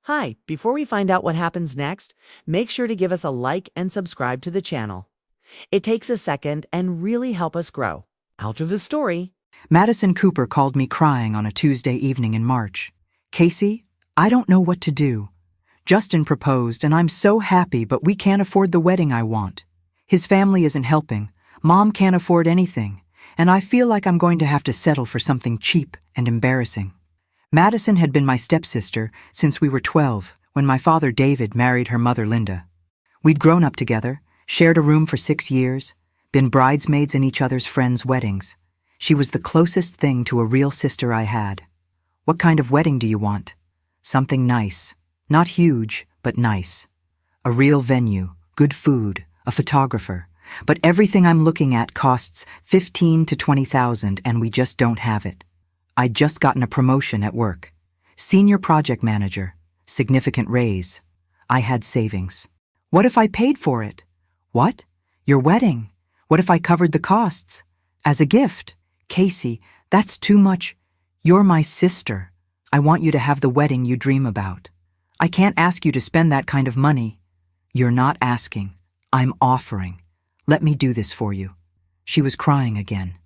Hi, before we find out what happens next, make sure to give us a like and subscribe to the channel. It takes a second and really help us grow. Out of the story. Madison Cooper called me crying on a Tuesday evening in March. Casey, I don't know what to do. Justin proposed and I'm so happy, but we can't afford the wedding I want. His family isn't helping. Mom can't afford anything. And I feel like I'm going to have to settle for something cheap and embarrassing. Madison had been my stepsister since we were 12, when my father David married her mother Linda. We'd grown up together, shared a room for 6 years, been bridesmaids in each other's friends' weddings. She was the closest thing to a real sister I had. What kind of wedding do you want? Something nice. Not huge, but nice. A real venue, good food, a photographer. But everything I'm looking at costs $15,000 to $20,000 and we just don't have it. I'd just gotten a promotion at work. Senior project manager. Significant raise. I had savings. What if I paid for it? What? Your wedding. What if I covered the costs? As a gift. Casey, that's too much. You're my sister. I want you to have the wedding you dream about. I can't ask you to spend that kind of money. You're not asking. I'm offering. Let me do this for you. She was crying again.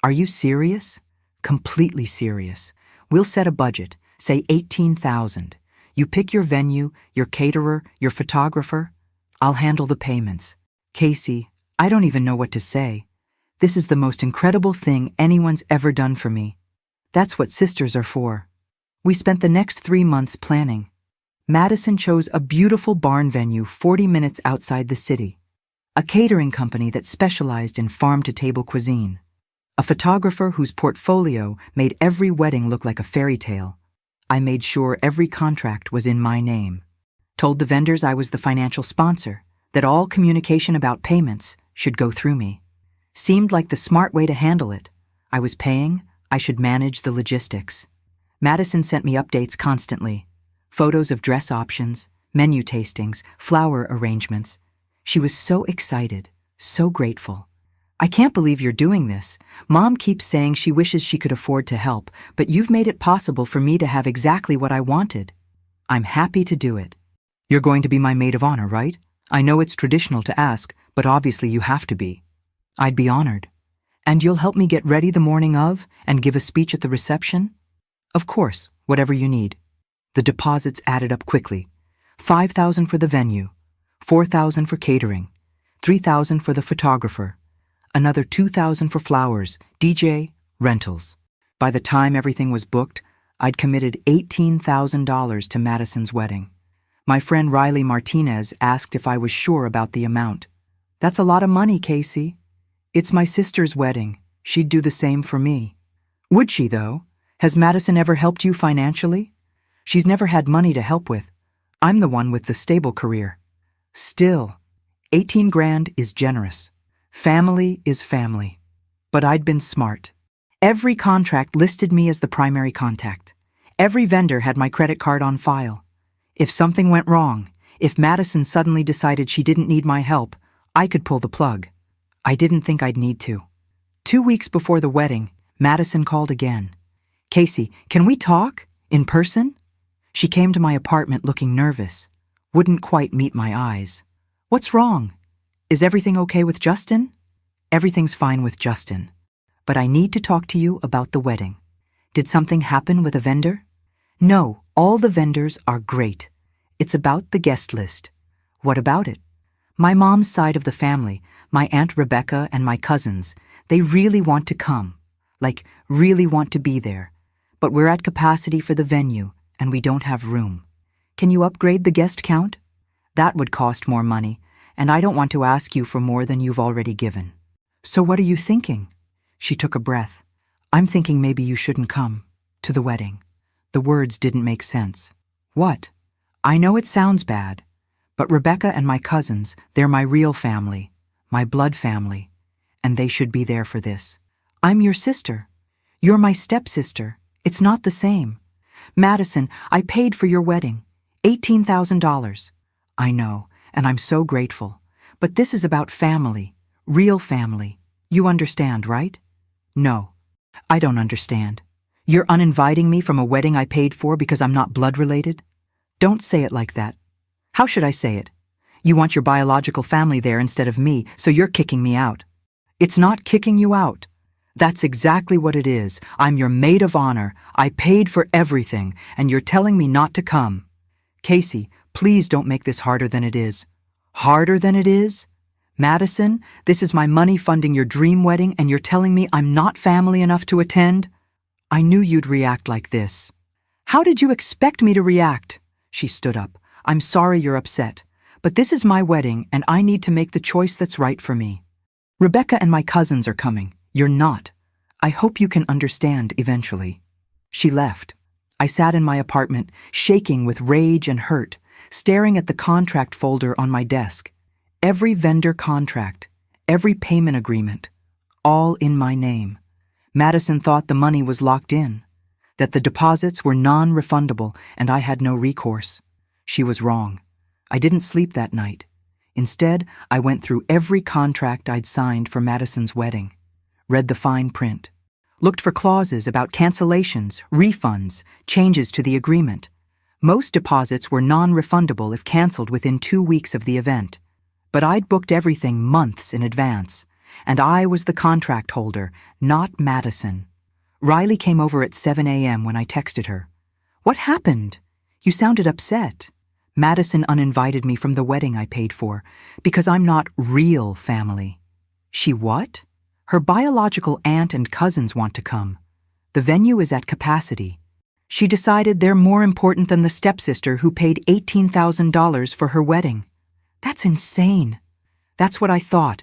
Are you serious? Completely serious. We'll set a budget, say $18,000. You pick your venue, your caterer, your photographer. I'll handle the payments. Casey, I don't even know what to say. This is the most incredible thing anyone's ever done for me. That's what sisters are for. We spent the next 3 months planning. Madison chose a beautiful barn venue 40 minutes outside the city. A catering company that specialized in farm-to-table cuisine. A photographer whose portfolio made every wedding look like a fairy tale. I made sure every contract was in my name. Told the vendors I was the financial sponsor, that all communication about payments should go through me. Seemed like the smart way to handle it. I was paying, I should manage the logistics. Madison sent me updates constantly. Photos of dress options, menu tastings, flower arrangements. She was so excited, so grateful. I can't believe you're doing this. Mom keeps saying she wishes she could afford to help, but you've made it possible for me to have exactly what I wanted. I'm happy to do it. You're going to be my maid of honor, right? I know it's traditional to ask, but obviously you have to be. I'd be honored. And you'll help me get ready the morning of and give a speech at the reception? Of course, whatever you need. The deposits added up quickly. $5,000 for the venue, $4,000 for catering, $3,000 for the photographer, another $2,000 for flowers, DJ, rentals. By the time everything was booked, I'd committed $18,000 to Madison's wedding. My friend Riley Martinez asked if I was sure about the amount. That's a lot of money, Casey. It's my sister's wedding. She'd do the same for me. Would she, though? Has Madison ever helped you financially? She's never had money to help with. I'm the one with the stable career. Still, 18 grand is generous. Family is family. But I'd been smart. Every contract listed me as the primary contact. Every vendor had my credit card on file. If something went wrong, if Madison suddenly decided she didn't need my help, I could pull the plug. I didn't think I'd need to. 2 weeks before the wedding, Madison called again. Casey, can we talk? In person? She came to my apartment looking nervous. Wouldn't quite meet my eyes. What's wrong? Is everything okay with Justin? Everything's fine with Justin. But I need to talk to you about the wedding. Did something happen with a vendor? No, all the vendors are great. It's about the guest list. What about it? My mom's side of the family, my Aunt Rebecca and my cousins, they really want to come. Like, really want to be there. But we're at capacity for the venue, and we don't have room. Can you upgrade the guest count? That would cost more money, and I don't want to ask you for more than you've already given. So what are you thinking? She took a breath. I'm thinking maybe you shouldn't come to the wedding. The words didn't make sense. What? I know it sounds bad, but Rebecca and my cousins, they're my real family, my blood family, and they should be there for this. I'm your sister. You're my stepsister. It's not the same. Madison, I paid for your wedding. $18,000. I know, and I'm so grateful. But this is about family, real family. You understand, right? No, I don't understand. You're uninviting me from a wedding I paid for because I'm not blood related? Don't say it like that. How should I say it? You want your biological family there instead of me, so you're kicking me out. It's not kicking you out. That's exactly what it is. I'm your maid of honor. I paid for everything, and you're telling me not to come. Casey, please don't make this harder than it is. Harder than it is? Madison, this is my money funding your dream wedding, and you're telling me I'm not family enough to attend? I knew you'd react like this. How did you expect me to react? She stood up. I'm sorry you're upset, but this is my wedding, and I need to make the choice that's right for me. Rebecca and my cousins are coming. You're not. I hope you can understand eventually. She left. I sat in my apartment, shaking with rage and hurt, staring at the contract folder on my desk. Every vendor contract, every payment agreement, all in my name. Madison thought the money was locked in, that the deposits were non-refundable and I had no recourse. She was wrong. I didn't sleep that night. Instead, I went through every contract I'd signed for Madison's wedding, read the fine print, looked for clauses about cancellations, refunds, changes to the agreement. Most deposits were non-refundable if canceled within 2 weeks of the event. But I'd booked everything months in advance, and I was the contract holder, not Madison. Riley came over at 7 a.m. when I texted her. What happened? You sounded upset. Madison uninvited me from the wedding I paid for, because I'm not real family. She what? Her biological aunt and cousins want to come. The venue is at capacity. She decided they're more important than the stepsister who paid $18,000 for her wedding. That's insane. That's what I thought.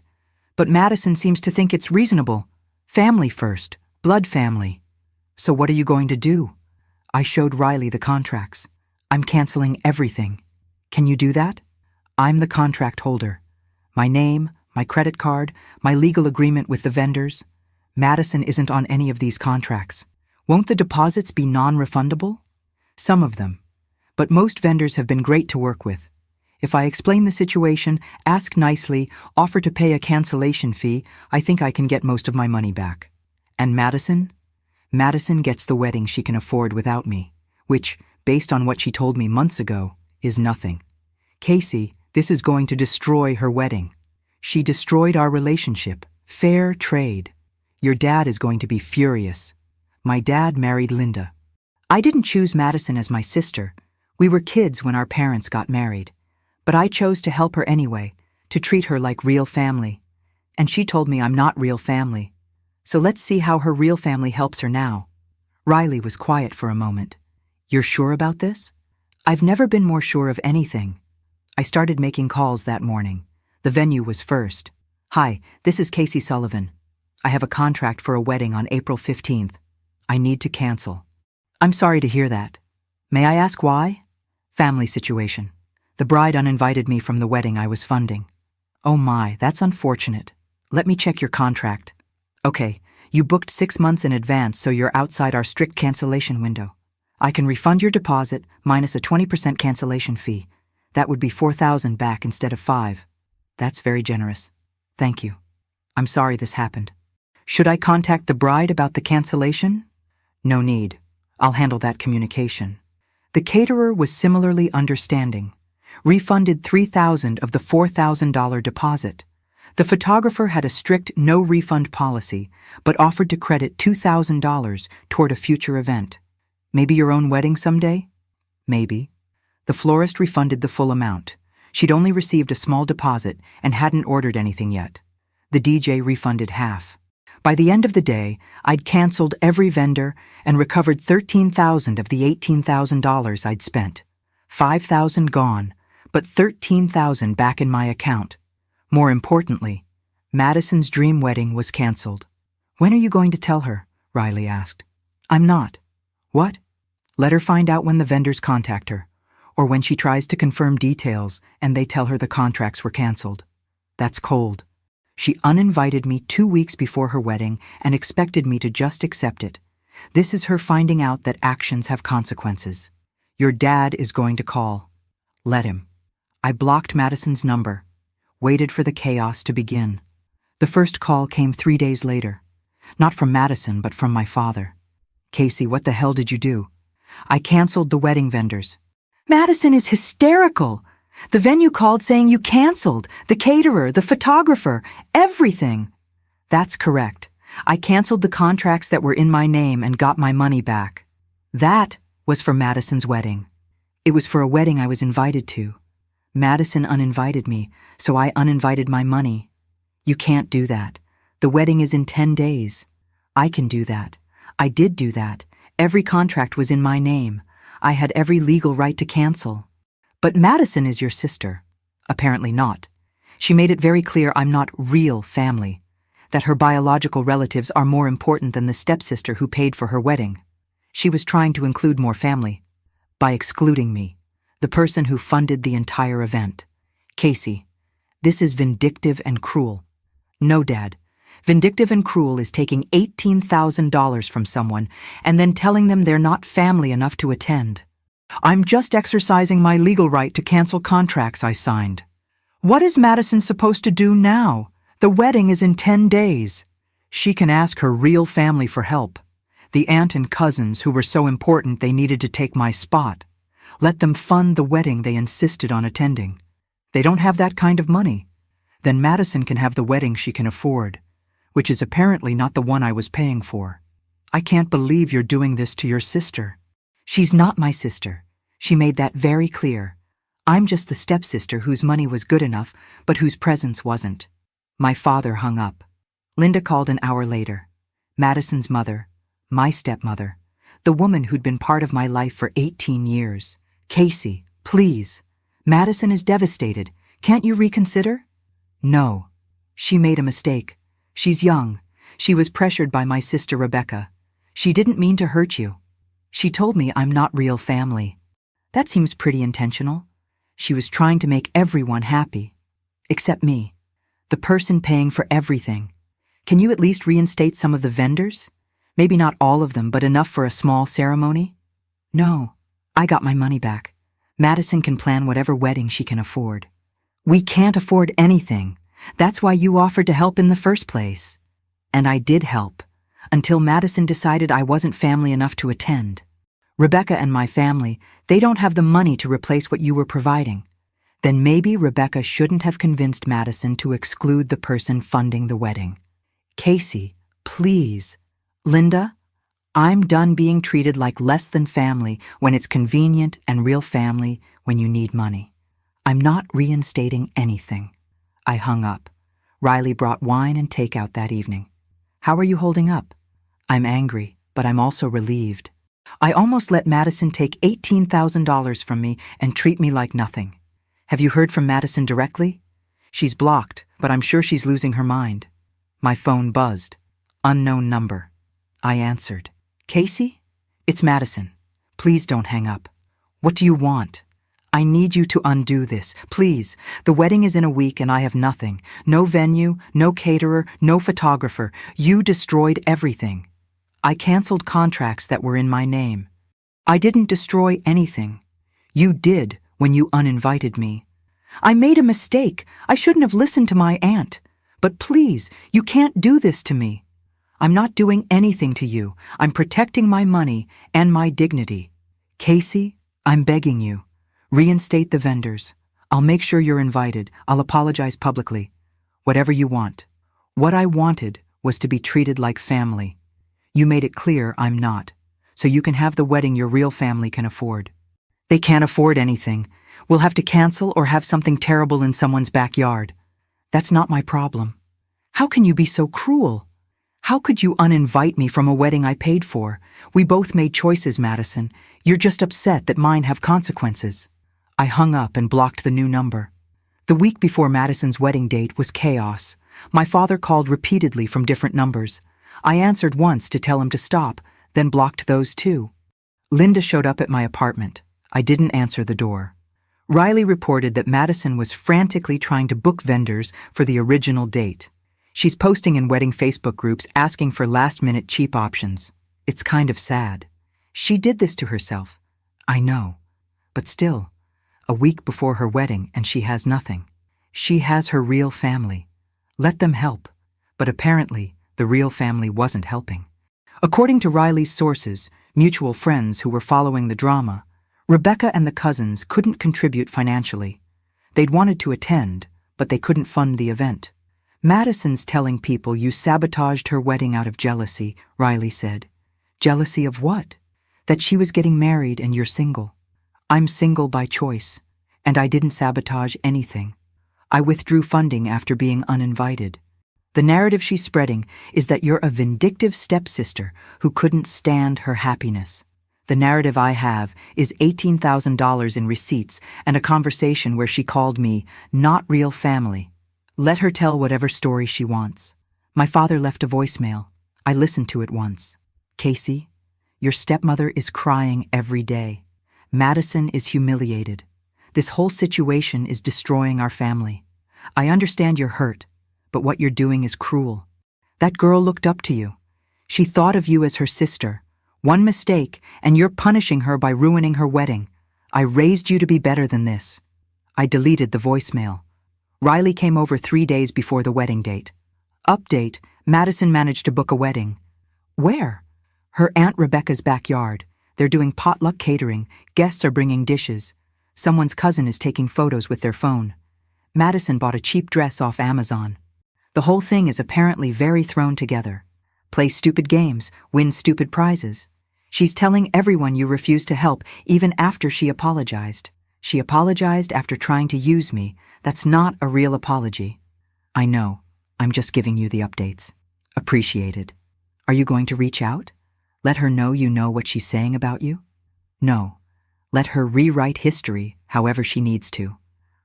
But Madison seems to think it's reasonable. Family first, blood family. So what are you going to do? I showed Riley the contracts. I'm canceling everything. Can you do that? I'm the contract holder. My name, my credit card, my legal agreement with the vendors. Madison isn't on any of these contracts. Won't the deposits be non-refundable? Some of them. But most vendors have been great to work with. If I explain the situation, ask nicely, offer to pay a cancellation fee, I think I can get most of my money back. And Madison? Madison gets the wedding she can afford without me, which, based on what she told me months ago, is nothing. Casey, this is going to destroy her wedding. She destroyed our relationship. Fair trade. Your dad is going to be furious. My dad married Linda. I didn't choose Madison as my sister. We were kids when our parents got married. But I chose to help her anyway, to treat her like real family. And she told me I'm not real family. So let's see how her real family helps her now. Riley was quiet for a moment. You're sure about this? I've never been more sure of anything. I started making calls that morning. The venue was first. Hi, this is Casey Sullivan. I have a contract for a wedding on April 15th. I need to cancel. I'm sorry to hear that. May I ask why? Family situation. The bride uninvited me from the wedding I was funding. Oh my, that's unfortunate. Let me check your contract. Okay, you booked 6 months in advance, so you're outside our strict cancellation window. I can refund your deposit minus a 20% cancellation fee. That would be $4,000 back instead of $5,000. That's very generous. Thank you. I'm sorry this happened. Should I contact the bride about the cancellation? No need. I'll handle that communication. The caterer was similarly understanding. Refunded $3,000 of the $4,000 deposit. The photographer had a strict no-refund policy, but offered to credit $2,000 toward a future event. Maybe your own wedding someday? Maybe. The florist refunded the full amount. She'd only received a small deposit and hadn't ordered anything yet. The DJ refunded half. By the end of the day, I'd canceled every vendor and recovered $13,000 of the $18,000 I'd spent. $5,000 gone, but $13,000 back in my account. More importantly, Madison's dream wedding was canceled. When are you going to tell her? Riley asked. I'm not. What? Let her find out when the vendors contact her, or when she tries to confirm details and they tell her the contracts were canceled. That's cold. She uninvited me 2 weeks before her wedding and expected me to just accept it. This is her finding out that actions have consequences. Your dad is going to call. Let him. I blocked Madison's number, waited for the chaos to begin. The first call came 3 days later. Not from Madison, but from my father. Casey, what the hell did you do? I canceled the wedding vendors. Madison is hysterical. The venue called saying you canceled, the caterer, the photographer, everything. That's correct. I canceled the contracts that were in my name and got my money back. That was for Madison's wedding. It was for a wedding I was invited to. Madison uninvited me, so I uninvited my money. You can't do that. The wedding is in 10 days. I can do that. I did do that. Every contract was in my name. I had every legal right to cancel. But Madison is your sister. Apparently not. She made it very clear I'm not real family, that her biological relatives are more important than the stepsister who paid for her wedding. She was trying to include more family by excluding me, the person who funded the entire event. Casey, this is vindictive and cruel. No, Dad. Vindictive and cruel is taking $18,000 from someone and then telling them they're not family enough to attend. I'm just exercising my legal right to cancel contracts I signed. What is Madison supposed to do now? The wedding is in 10 days. She can ask her real family for help. The aunt and cousins who were so important they needed to take my spot. Let them fund the wedding they insisted on attending. They don't have that kind of money. Then Madison can have the wedding she can afford, which is apparently not the one I was paying for. I can't believe you're doing this to your sister. She's not my sister. She made that very clear. I'm just the stepsister whose money was good enough, but whose presence wasn't. My father hung up. Linda called an hour later. Madison's mother, my stepmother, the woman who'd been part of my life for 18 years. Casey, please. Madison is devastated. Can't you reconsider? No. She made a mistake. She's young. She was pressured by my sister Rebecca. She didn't mean to hurt you. She told me I'm not real family. That seems pretty intentional. She was trying to make everyone happy. Except me, the person paying for everything. Can you at least reinstate some of the vendors? Maybe not all of them, but enough for a small ceremony? No, I got my money back. Madison can plan whatever wedding she can afford. We can't afford anything. That's why you offered to help in the first place. And I did help, until Madison decided I wasn't family enough to attend. Rebecca and my family, they don't have the money to replace what you were providing. Then maybe Rebecca shouldn't have convinced Madison to exclude the person funding the wedding. Casey, please. Linda, I'm done being treated like less than family when it's convenient and real family when you need money. I'm not reinstating anything. I hung up. Riley brought wine and takeout that evening. How are you holding up? I'm angry, but I'm also relieved. I almost let Madison take $18,000 from me and treat me like nothing. Have you heard from Madison directly? She's blocked, but I'm sure she's losing her mind. My phone buzzed. Unknown number. I answered. Casey? It's Madison. Please don't hang up. What do you want? I need you to undo this, please. The wedding is in a week and I have nothing. No venue, no caterer, no photographer. You destroyed everything. I canceled contracts that were in my name. I didn't destroy anything. You did when you uninvited me. I made a mistake. I shouldn't have listened to my aunt. But please, you can't do this to me. I'm not doing anything to you. I'm protecting my money and my dignity. Casey, I'm begging you. Reinstate the vendors. I'll make sure you're invited. I'll apologize publicly. Whatever you want. What I wanted was to be treated like family. You made it clear I'm not, so you can have the wedding your real family can afford. They can't afford anything. We'll have to cancel or have something terrible in someone's backyard. That's not my problem. How can you be so cruel? How could you uninvite me from a wedding I paid for? We both made choices, Madison. You're just upset that mine have consequences. I hung up and blocked the new number. The week before Madison's wedding date was chaos. My father called repeatedly from different numbers. I answered once to tell him to stop, then blocked those too. Linda showed up at my apartment. I didn't answer the door. Riley reported that Madison was frantically trying to book vendors for the original date. She's posting in wedding Facebook groups asking for last-minute cheap options. It's kind of sad. She did this to herself. I know. But still, a week before her wedding and she has nothing. She has her real family. Let them help. But apparently, the real family wasn't helping. According to Riley's sources, mutual friends who were following the drama, Rebecca and the cousins couldn't contribute financially. They'd wanted to attend, but they couldn't fund the event. Madison's telling people you sabotaged her wedding out of jealousy, Riley said. Jealousy of what? That she was getting married and you're single. I'm single by choice, and I didn't sabotage anything. I withdrew funding after being uninvited. The narrative she's spreading is that you're a vindictive stepsister who couldn't stand her happiness. The narrative I have is $18,000 in receipts and a conversation where she called me not real family. Let her tell whatever story she wants. My father left a voicemail. I listened to it once. Casey, your stepmother is crying every day. Madison is humiliated. This whole situation is destroying our family. I understand you're hurt, but what you're doing is cruel. That girl looked up to you. She thought of you as her sister. One mistake, and you're punishing her by ruining her wedding. I raised you to be better than this. I deleted the voicemail. Riley came over 3 days before the wedding date. Update, Madison managed to book a wedding. Where? Her Aunt Rebecca's backyard. They're doing potluck catering. Guests are bringing dishes. Someone's cousin is taking photos with their phone. Madison bought a cheap dress off Amazon. The whole thing is apparently very thrown together. Play stupid games, win stupid prizes. She's telling everyone you refused to help even after she apologized. She apologized after trying to use me. That's not a real apology. I know. I'm just giving you the updates. Appreciated. Are you going to reach out? Let her know you know what she's saying about you? No. Let her rewrite history however she needs to.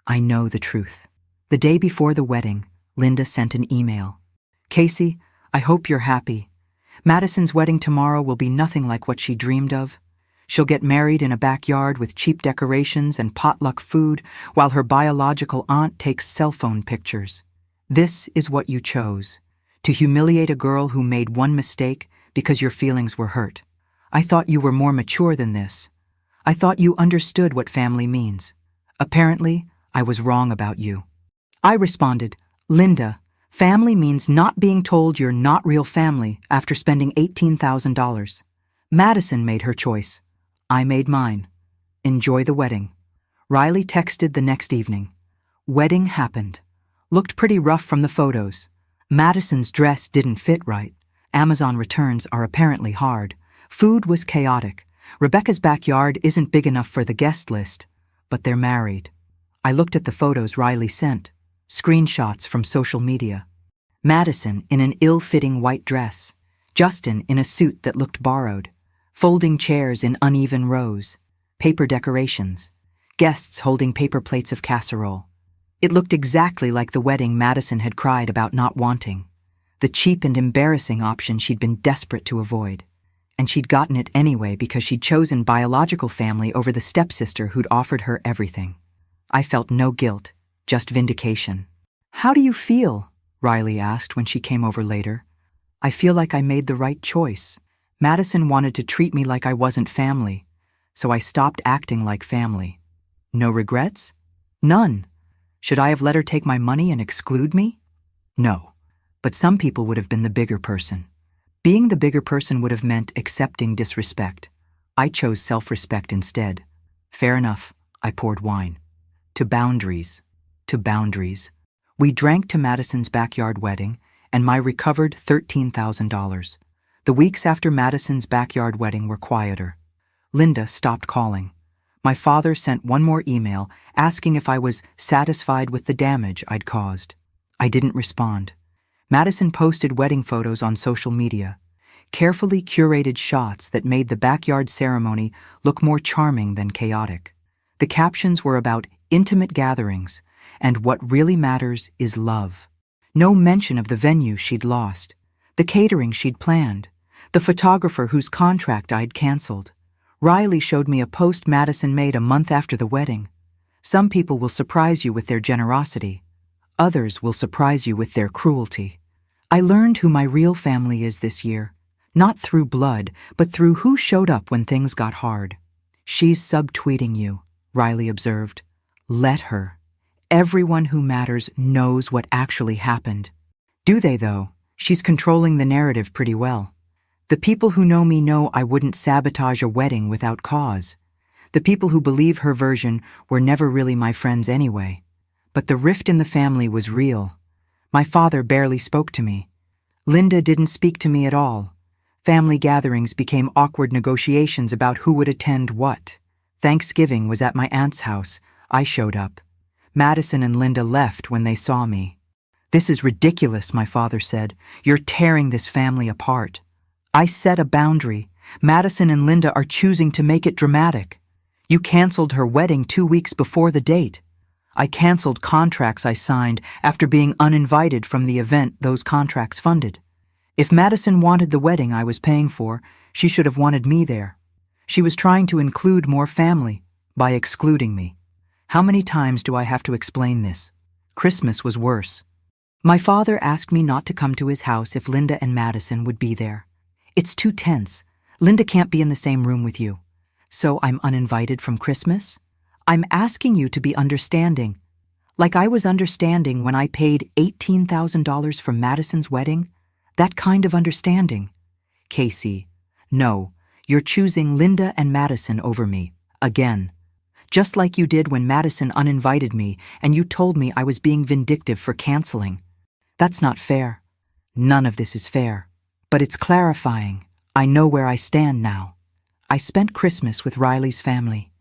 I know the truth. The day before the wedding, Linda sent an email. Casey, I hope you're happy. Madison's wedding tomorrow will be nothing like what she dreamed of. She'll get married in a backyard with cheap decorations and potluck food while her biological aunt takes cell phone pictures. This is what you chose. To humiliate a girl who made one mistake because your feelings were hurt. I thought you were more mature than this. I thought you understood what family means. Apparently, I was wrong about you. I responded, Linda, family means not being told you're not real family after spending $18,000. Madison made her choice. I made mine. Enjoy the wedding. Riley texted the next evening. Wedding happened. Looked pretty rough from the photos. Madison's dress didn't fit right. Amazon returns are apparently hard. Food was chaotic. Rebecca's backyard isn't big enough for the guest list, but they're married. I looked at the photos Riley sent. Screenshots from social media. Madison in an ill-fitting white dress. Justin in a suit that looked borrowed. Folding chairs in uneven rows. Paper decorations. Guests holding paper plates of casserole. It looked exactly like the wedding Madison had cried about not wanting. The cheap and embarrassing option she'd been desperate to avoid. And she'd gotten it anyway because she'd chosen biological family over the stepsister who'd offered her everything. I felt no guilt, just vindication. How do you feel? Riley asked when she came over later. I feel like I made the right choice. Madison wanted to treat me like I wasn't family, so I stopped acting like family. No regrets? None. Should I have let her take my money and exclude me? No. But some people would have been the bigger person. Being the bigger person would have meant accepting disrespect. I chose self-respect instead. Fair enough, I poured wine. To boundaries. To boundaries. We drank to Madison's backyard wedding, and my recovered $13,000. The weeks after Madison's backyard wedding were quieter. Linda stopped calling. My father sent one more email asking if I was satisfied with the damage I'd caused. I didn't respond. Madison posted wedding photos on social media, carefully curated shots that made the backyard ceremony look more charming than chaotic. The captions were about intimate gatherings, and what really matters is love. No mention of the venue she'd lost, the catering she'd planned, the photographer whose contract I'd canceled. Riley showed me a post Madison made a month after the wedding. Some people will surprise you with their generosity. Others will surprise you with their cruelty. I learned who my real family is this year, not through blood, but through who showed up when things got hard. She's subtweeting you, Riley observed. Let her. Everyone who matters knows what actually happened. Do they, though? She's controlling the narrative pretty well. The people who know me know I wouldn't sabotage a wedding without cause. The people who believe her version were never really my friends anyway. But the rift in the family was real. My father barely spoke to me. Linda didn't speak to me at all. Family gatherings became awkward negotiations about who would attend what. Thanksgiving was at my aunt's house. I showed up. Madison and Linda left when they saw me. "This is ridiculous," my father said. "You're tearing this family apart." I set a boundary. Madison and Linda are choosing to make it dramatic. You canceled her wedding 2 weeks before the date. I canceled contracts I signed after being uninvited from the event those contracts funded. If Madison wanted the wedding I was paying for, she should have wanted me there. She was trying to include more family by excluding me. How many times do I have to explain this? Christmas was worse. My father asked me not to come to his house if Linda and Madison would be there. "It's too tense. Linda can't be in the same room with you." "So I'm uninvited from Christmas?" "I'm asking you to be understanding." Like I was understanding when I paid $18,000 for Madison's wedding? That kind of understanding. "Casey, no, you're choosing Linda and Madison over me, again. Just like you did when Madison uninvited me and you told me I was being vindictive for canceling. That's not fair. None of this is fair. But it's clarifying. I know where I stand now." I spent Christmas with Riley's family.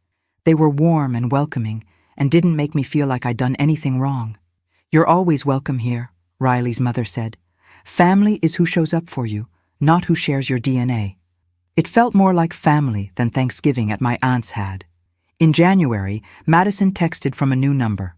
They were warm and welcoming and didn't make me feel like I'd done anything wrong. "You're always welcome here," Riley's mother said. "Family is who shows up for you, not who shares your DNA." It felt more like family than Thanksgiving at my aunt's had. In January, Madison texted from a new number.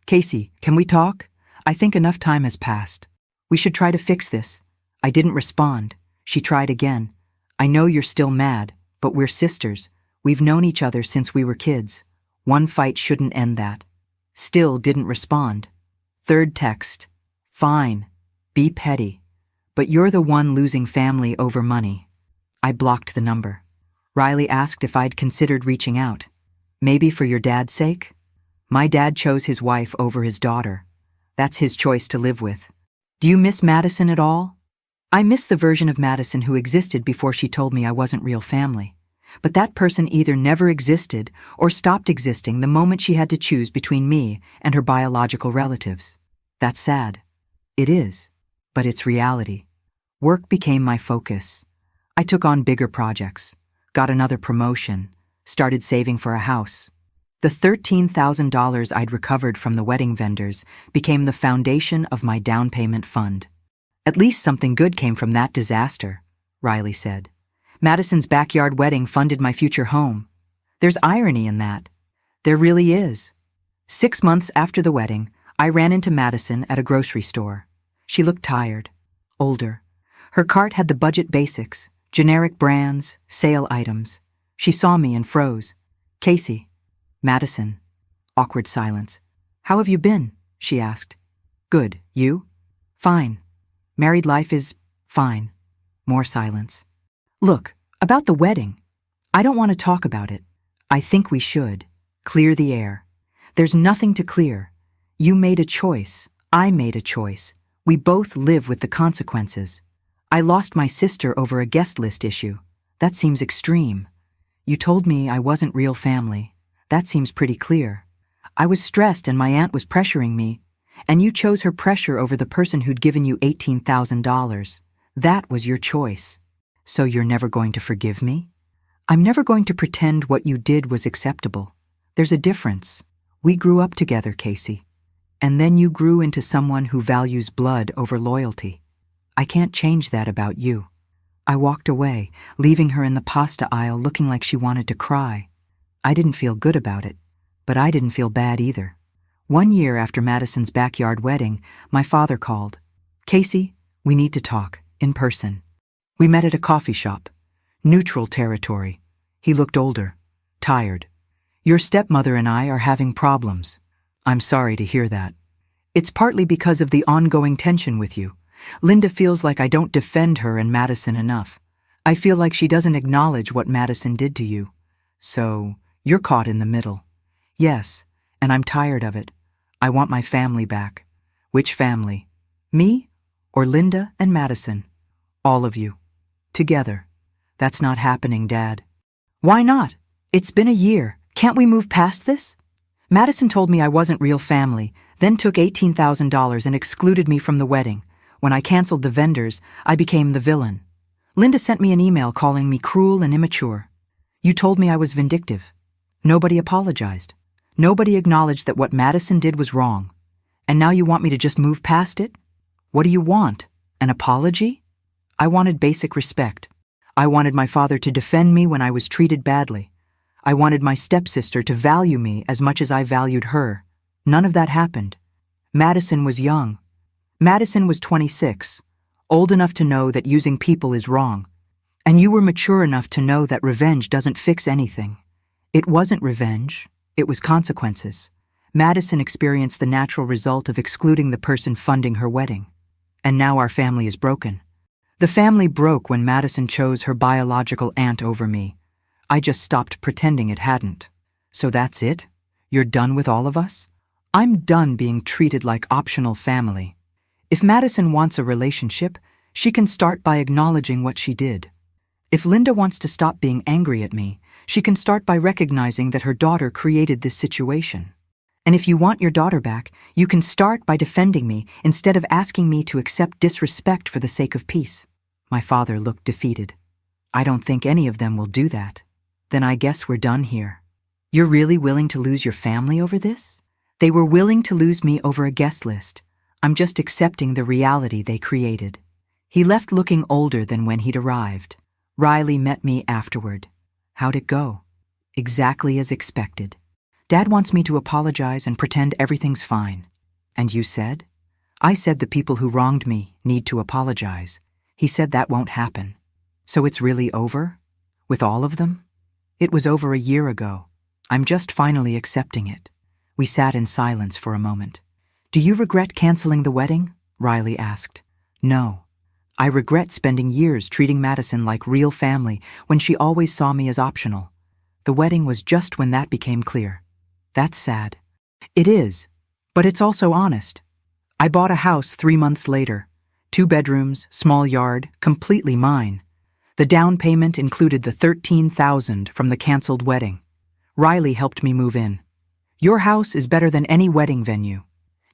"Casey, can we talk? I think enough time has passed. We should try to fix this." I didn't respond. She tried again. "I know you're still mad, but we're sisters. We've known each other since we were kids. One fight shouldn't end that." Still didn't respond. Third text. "Fine. Be petty. But you're the one losing family over money." I blocked the number. Riley asked if I'd considered reaching out. "Maybe for your dad's sake?" My dad chose his wife over his daughter. That's his choice to live with. "Do you miss Madison at all?" I miss the version of Madison who existed before she told me I wasn't real family. But that person either never existed or stopped existing the moment she had to choose between me and her biological relatives. That's sad. It is. But it's reality. Work became my focus. I took on bigger projects, got another promotion, started saving for a house. The $13,000 I'd recovered from the wedding vendors became the foundation of my down payment fund. "At least something good came from that disaster," Riley said. "Madison's backyard wedding funded my future home." There's irony in that. There really is. 6 months after the wedding, I ran into Madison at a grocery store. She looked tired, older. Her cart had the budget basics, generic brands, sale items. She saw me and froze. "Casey." "Madison." Awkward silence. "How have you been?" she asked. "Good. You?" "Fine. Married life is fine." More silence. "Look, about the wedding. I don't want to talk about it. I think we should. Clear the air. There's nothing to clear. You made a choice. I made a choice. We both live with the consequences. I lost my sister over a guest list issue. That seems extreme. You told me I wasn't real family. That seems pretty clear. I was stressed and my aunt was pressuring me. And you chose her pressure over the person who'd given you $18,000. That was your choice. So you're never going to forgive me? I'm never going to pretend what you did was acceptable. There's a difference. We grew up together, Casey. And then you grew into someone who values blood over loyalty. I can't change that about you. I walked away, leaving her in the pasta aisle looking like she wanted to cry. I didn't feel good about it, but I didn't feel bad either. 1 year after Madison's backyard wedding, my father called. "Casey, we need to talk, in person." We met at a coffee shop. Neutral territory. He looked older, tired. "Your stepmother and I are having problems." "I'm sorry to hear that." "It's partly because of the ongoing tension with you. Linda feels like I don't defend her and Madison enough. I feel like she doesn't acknowledge what Madison did to you. So, you're caught in the middle." "Yes, and I'm tired of it. I want my family back." "Which family? Me or Linda and Madison?" "All of you. Together." "That's not happening, Dad." "Why not? It's been a year. Can't we move past this? Madison told me I wasn't real family, then took $18,000 and excluded me from the wedding. When I canceled the vendors, I became the villain. Linda sent me an email calling me cruel and immature. You told me I was vindictive. Nobody apologized. Nobody acknowledged that what Madison did was wrong. And now you want me to just move past it? What do you want? An apology? I wanted basic respect. I wanted my father to defend me when I was treated badly. I wanted my stepsister to value me as much as I valued her. None of that happened. Madison was young. Madison was 26, old enough to know that using people is wrong. And you were mature enough to know that revenge doesn't fix anything. It wasn't revenge, it was consequences. Madison experienced the natural result of excluding the person funding her wedding. And now our family is broken. The family broke when Madison chose her biological aunt over me. I just stopped pretending it hadn't. So that's it? You're done with all of us? I'm done being treated like optional family. If Madison wants a relationship, she can start by acknowledging what she did. If Linda wants to stop being angry at me, she can start by recognizing that her daughter created this situation. And if you want your daughter back, you can start by defending me instead of asking me to accept disrespect for the sake of peace. My father looked defeated. I don't think any of them will do that. Then I guess we're done here. You're really willing to lose your family over this? They were willing to lose me over a guest list. I'm just accepting the reality they created. He left looking older than when he'd arrived. Riley met me afterward. How'd it go? Exactly as expected. Dad wants me to apologize and pretend everything's fine. And you said? I said the people who wronged me need to apologize. He said that won't happen. So it's really over? With all of them? It was over a year ago. I'm just finally accepting it. We sat in silence for a moment. Do you regret canceling the wedding? Riley asked. No. I regret spending years treating Madison like real family when she always saw me as optional. The wedding was just when that became clear. That's sad. It is, but it's also honest. I bought a house 3 months later. 2 bedrooms, small yard, completely mine. The down payment included the $13,000 from the canceled wedding. Riley helped me move in. Your house is better than any wedding venue.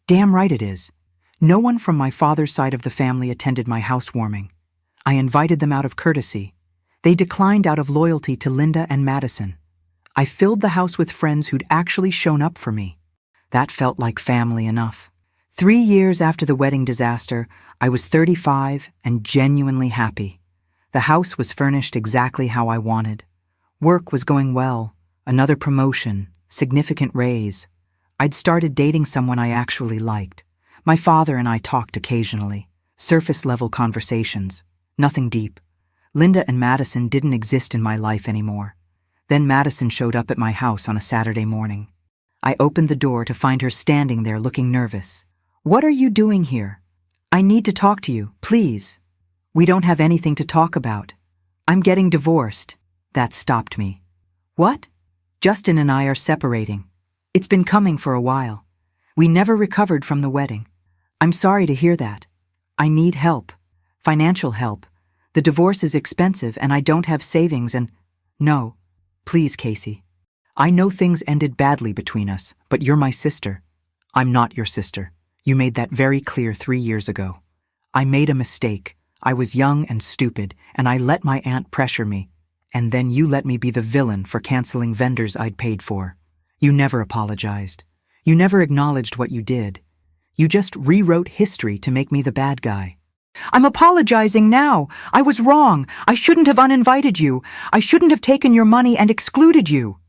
Damn right it is. No one from my father's side of the family attended my housewarming. I invited them out of courtesy. They declined out of loyalty to Linda and Madison. I filled the house with friends who'd actually shown up for me. That felt like family enough. 3 years after the wedding disaster, I was 35 and genuinely happy. The house was furnished exactly how I wanted. Work was going well, another promotion, significant raise. I'd started dating someone I actually liked. My father and I talked occasionally, surface-level conversations, nothing deep. Linda and Madison didn't exist in my life anymore. Then Madison showed up at my house on a Saturday morning. I opened the door to find her standing there looking nervous. What are you doing here? I need to talk to you, please. We don't have anything to talk about. I'm getting divorced. That stopped me. What? Justin and I are separating. It's been coming for a while. We never recovered from the wedding. I'm sorry to hear that. I need help. Financial help. The divorce is expensive and I don't have savings and... No. Please, Casey. I know things ended badly between us, but you're my sister. I'm not your sister. You made that very clear 3 years ago. I made a mistake. I was young and stupid, and I let my aunt pressure me. And then you let me be the villain for canceling vendors I'd paid for. You never apologized. You never acknowledged what you did. You just rewrote history to make me the bad guy. I'm apologizing now. I was wrong. I shouldn't have uninvited you. I shouldn't have taken your money and excluded you.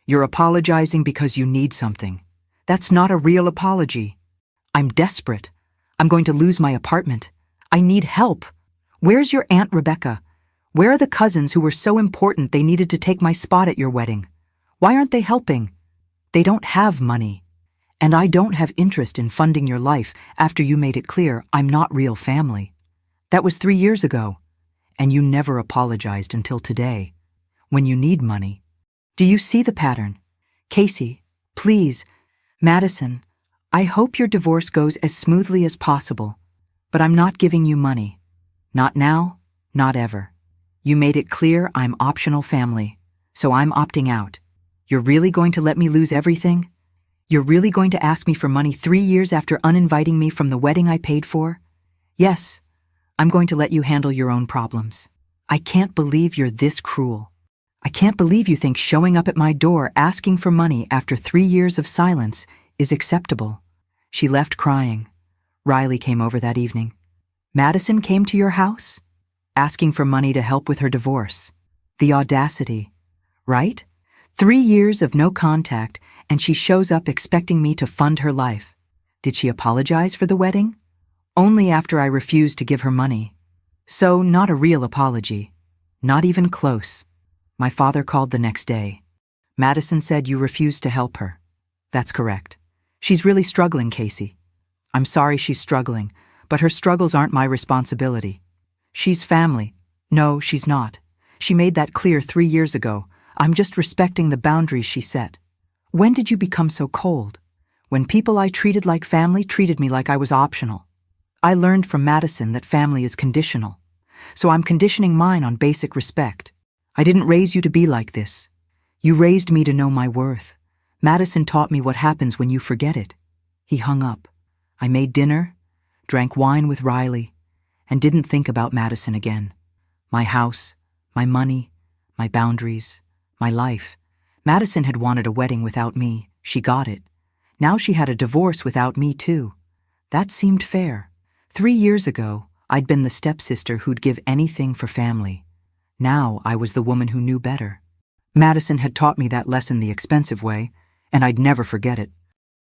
You're apologizing because you need something. That's not a real apology. I'm desperate. I'm going to lose my apartment. I need help. Where's your Aunt Rebecca? Where are the cousins who were so important they needed to take my spot at your wedding? Why aren't they helping? They don't have money. And I don't have interest in funding your life after you made it clear I'm not real family. That was 3 years ago. And you never apologized until today, when you need money. Do you see the pattern? Casey, please. Madison, I hope your divorce goes as smoothly as possible, but I'm not giving you money. Not now, not ever. You made it clear I'm optional family, so I'm opting out. You're really going to let me lose everything? You're really going to ask me for money 3 years after uninviting me from the wedding I paid for? Yes, I'm going to let you handle your own problems. I can't believe you're this cruel. I can't believe you think showing up at my door asking for money after 3 years of silence is acceptable. She left crying. Riley came over that evening. Madison came to your house? Asking for money to help with her divorce. The audacity, right? 3 years of no contact, and she shows up expecting me to fund her life. Did she apologize for the wedding? Only after I refused to give her money. So, not a real apology. Not even close. My father called the next day. Madison said you refused to help her. That's correct. She's really struggling, Casey. I'm sorry she's struggling, but her struggles aren't my responsibility. She's family. No, she's not. She made that clear 3 years ago. I'm just respecting the boundaries she set. When did you become so cold? When people I treated like family treated me like I was optional. I learned from Madison that family is conditional. So I'm conditioning mine on basic respect. I didn't raise you to be like this. You raised me to know my worth. Madison taught me what happens when you forget it. He hung up. I made dinner, drank wine with Riley, and didn't think about Madison again. My house, my money, my boundaries, my life. Madison had wanted a wedding without me. She got it. Now she had a divorce without me too. That seemed fair. 3 years ago, I'd been the stepsister who'd give anything for family. Now I was the woman who knew better. Madison had taught me that lesson the expensive way, and I'd never forget it.